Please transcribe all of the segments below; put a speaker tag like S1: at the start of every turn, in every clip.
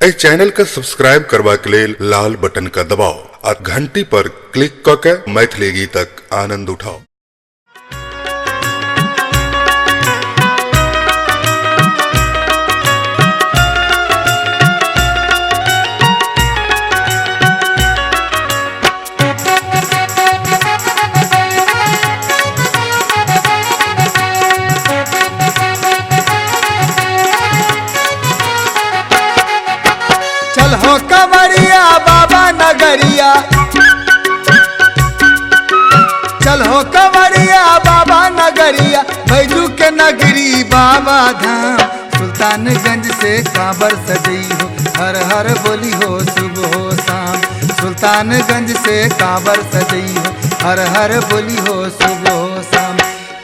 S1: ए channel का subscribe करवा के लेल लाल बटन का दबाओ और घंटी पर क्लिक करके मैथिली गीतक आनंद उठाओ।
S2: चल हो कंवरिया बाबा नगरिया, चल हो कंवरिया बाबा नगरिया, बैजू के नगरी बाबा धाम। सुल्तानगंज से कांवर सजई हो, हर हर बोली हो सुबह हो शाम। सुल्तानगंज से कांवर सजई हो, हर हर बोली हो सुबह हो शाम।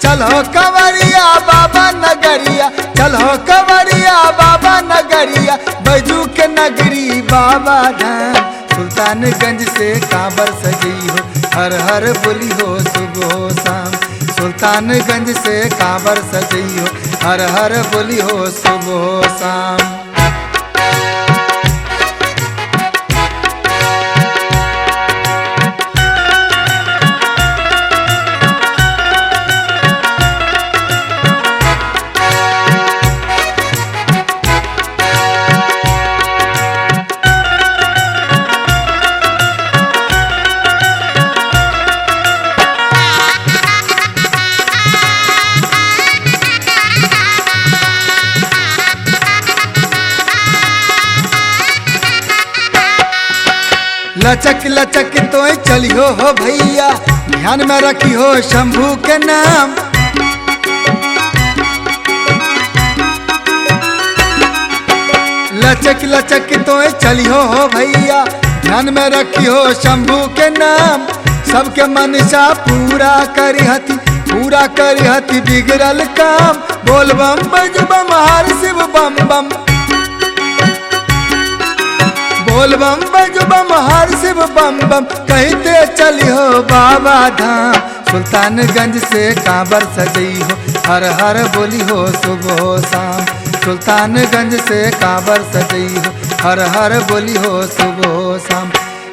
S2: चल हो कंवरिया बाबा नगरिया, चल हो कंवरिया बाबा नगरिया, बैजू के नगरी बाबा धाम। सुल्तानगंज से कांवर सजई हो, हर हर बोली हो सुबह हो शाम। सुल्तानगंज से कांवर सजई हो, हर हर बोली हो सुबह हो शाम। लचक लचक तो चलियो हो भैया, ध्यान में रखी हो शंभू के नाम। लचक लचक तो चलियो हो भैया, ध्यान में रखी हो शंभू के नाम। सबके मनसा पूरा करी हती, पूरा करी हती बिगड़ल काम। बोल बम बज बम हर शिव बम बम, बोल बम बज बम हर शिव बम बम, कहते चलियो बाबा धाम। सुल्तानगंज से कांवर सजई हो, हर हर बोली हो सुबह हो शाम। सुल्तानगंज से कांवर सजई हो, हर हर बोली हो सुबह हो शाम।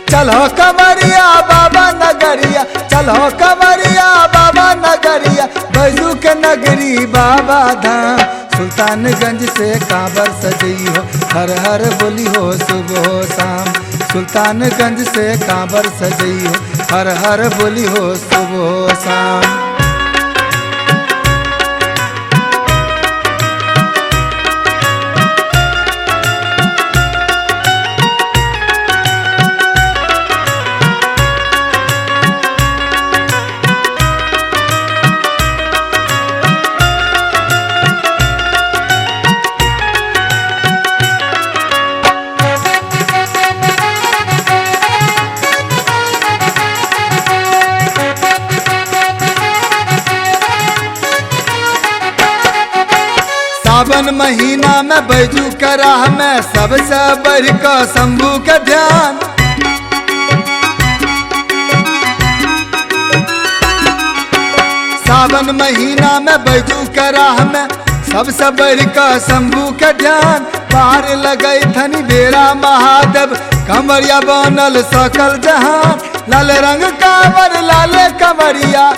S2: चलो कंवरिया बाबा नगरिया, चलो कंवरिया बाबा नगरिया, बैजू के नगरी बाबा धाम। सुल्तानगंज से कांवर सजई हो, हर हर बोली हो सुबह हो शाम। सुल्तानगंज से कांवर सजई हो, हर हर बोली हो सुबह हो शाम। सावन महीना में बैजू के राह में सबसे बढ़ का शंभू के ध्यान। सावन महीना में बैजू के राह में सबसे बढ़ का शंभू के ध्यान। पार लगई थनी बेरा महादेव, कंवरिया बनल सकल जहान। लाल रंग कांवर लाल कंवरिया,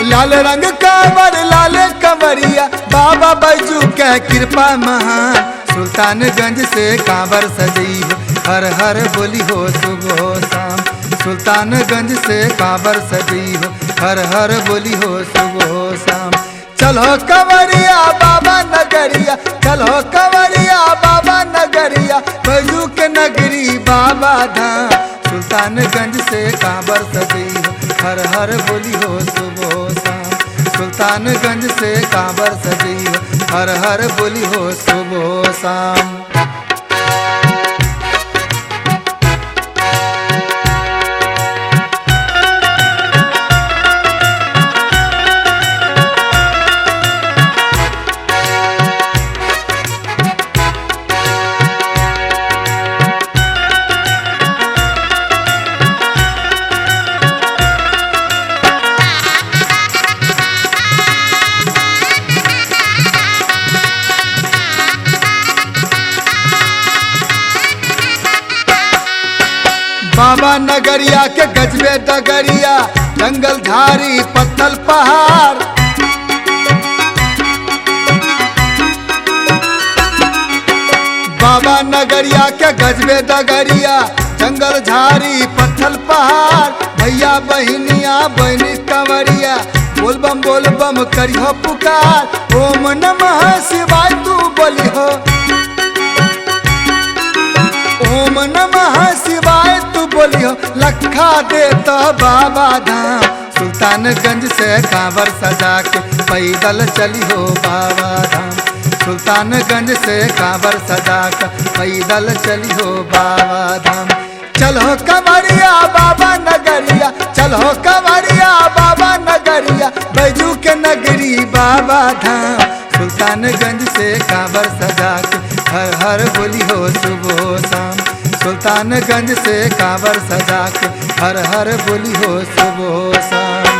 S2: लाल रंग कांवर लाल कंवरिया, बाबा बैजू के कृपा महान। सुल्तानगंज से कांवर सजई हो, हर हर बोली हो सुबह हो शाम। सुल्तानगंज से कांवर सजई हो, हर हर बोली हो सुबह हो शाम। चलो कंवरिया बाबा नगरिया, चलो कंवरिया बाबा नगरिया, बैजू के नगरी बाबा धाम। सुल्तानगंज से कांवर सजई हो, हर हर बोली हो सुबह हो शाम। सुल्तानगंज से कांवर सजई हो, हर हर बोली हो सुबह हो शाम। बाबा नगरिया के गजबे डगरिया, जंगल झाड़ी पत्थल पहाड़। बाबा नगरिया के गजबे डगरिया, जंगल झाड़ी पत्थल पहाड़। भैया बहिनिया बहनी कंवरिया, बोलबम करियो पुकार। ओम नमः शिवाय तू बोलिहो, ओम नमः शिवाय तू बोलियो। लखा देता बाबा धाम, सुल्तानगंज से कांवर सजा के पैदल चलियो बाबा धाम। सुल्तानगंज से कांवर सजा के पैदल चलियो बाबा धाम। चलो कंवरिया बाबा नगरिया, चलो कंवरिया बाबा नगरिया, बैजू के नगरी बाबा धाम। सुल्तानगंज से कांवर सजा के हर हर बोली हो सुबह शाम। सुल्तानगंज से कांवर सजा के हर हर बोली हो सुबह शाम।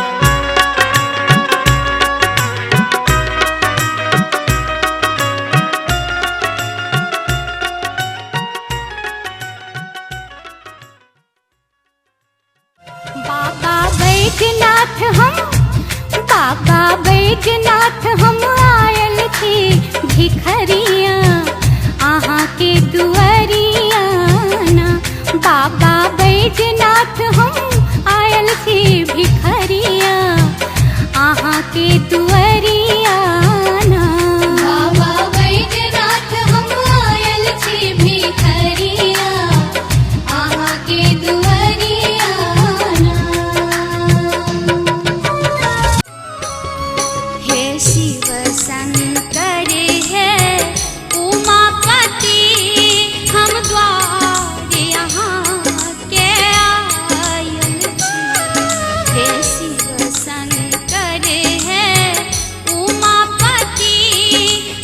S3: बाबा बैजनाथ बाबा बैजनाथ हम आयल थी भिखरिया आहाँ के दुआरिया ना। बाबा बैजनाथ हम आयल थी भिखरिया आहाँ के दुआरिया ना। बाबा बैजनाथ हम आयल थी भिखरिया आहाँ के दुआरिया ना। हे शिव शंकर है उमापति हम द्वार यहाँ के आयल छी। हे शिव शंकर है उमापति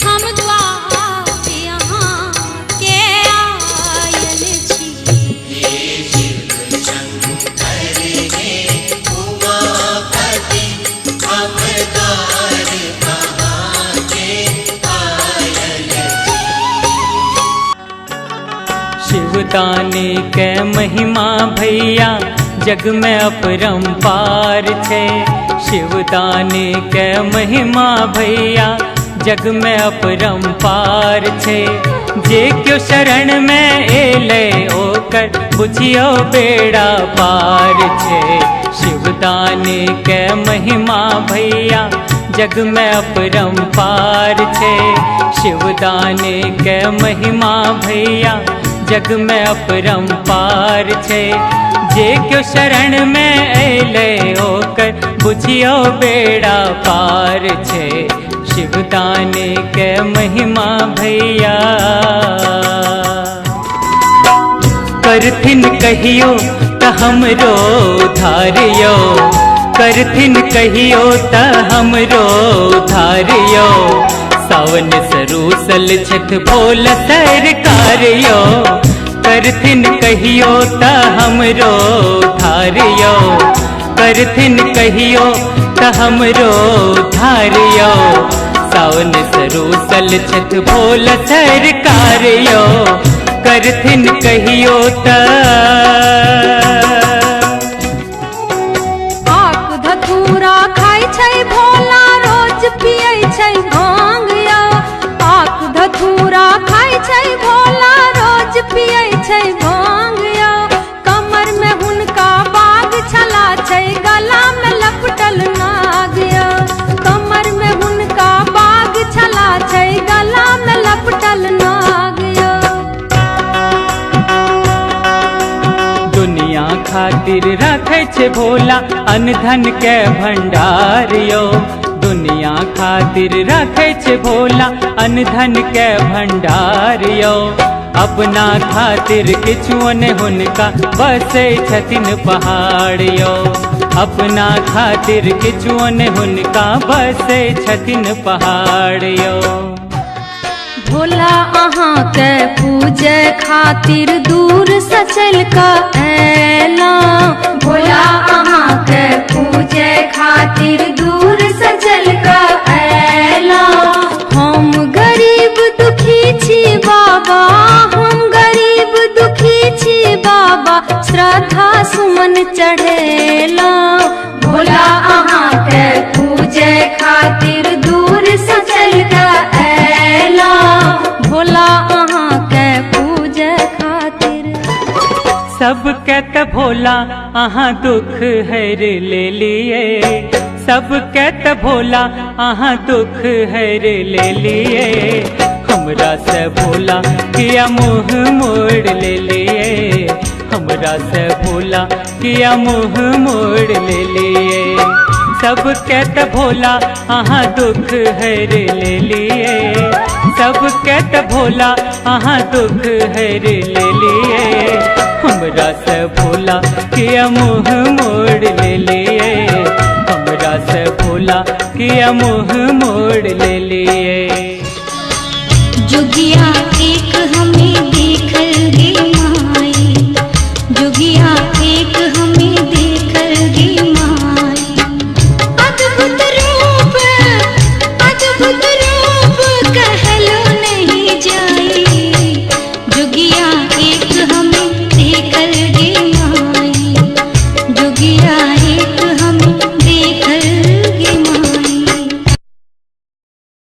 S3: हम द्वार यहाँ के आयल छी।
S4: शिवदानी के महिमा भैया जग में अपरंपार छे। शिवदानी के महिमा भैया जग में अपरंपार छे। जे क्यों शरण में एले ओकर बुझियो बेड़ा पार छे। शिवदानी के महिमा भैया जग में अपरंपार छे। शिवदानी के महिमा भैया जग में अपरंपार छे। जे क्यों शरण में अले ओकर बुझियो बेड़ा पार छे। शिवदानी के महिमा भैया करथिन कहियो त हमरो धारियो, करथिन कहियो त हमरो धारियो। सावन सरूसल छठ भोल सरकारियो, करथिन कहियो त हमरो धारियो। करथिन कहियो त हमरो धारियो। सावन सरूसल छठ भोल सरकारियो, करथिन कहियो त।
S3: आक धतूरा खाय छै भोला रोज पियै छै भांग यो। आक धतूरा खाय छै भोला रोज पियै छै भांग यो। कमर में हुनका बाग छला छै गला में लपटल नाग यो। कमर में हुनका बाग छला छै गला में लपटल नाग यो।
S4: दुनिया खातिर रखे छे भोला अन्न धन के भंडार यो। दुनिया खातिर रखे छे भोला अन्न धन के भंडार यो। अपना खातिर किछुअन हुनका बसे छथिन पहाड़ यो। अपना खातिर किछुअन हुनका बसे छथिन पहाड़ यो।
S3: भोला अहाँ के पूजे खातिर दूर से चल कर ऐला। भोला अहाँ के पूजे खातिर दूर से चल कर ऐला। हम गरीब दुखी छी बाबा, हम गरीब दुखी छी बाबा। श्रद्धा सुमन चढ़ेला। भोला अहाँ के पूजे खातिर दूर से चल के ऐला। भोला अहाँ के पूजे खातिर।
S4: सब कहत भोला अहाँ दुख हर ले लिए, सब कहत भोला अहाँ दुख हर ले लिए। हमरा से भोला किया मुँह मोड़ ले लिए, हमरा से भोला किया मुँह मोड़ ले लिए। सब कहत भोला अहाँ दुख हर ले लिए, सब कहत भोला अहाँ दुख हर ले लिए। हमरा से भोला किया मुँह मोड़ ले लिए, हमरा से भोला किया मुँह मोड़ ले लिए।
S3: जुगिया एक हमें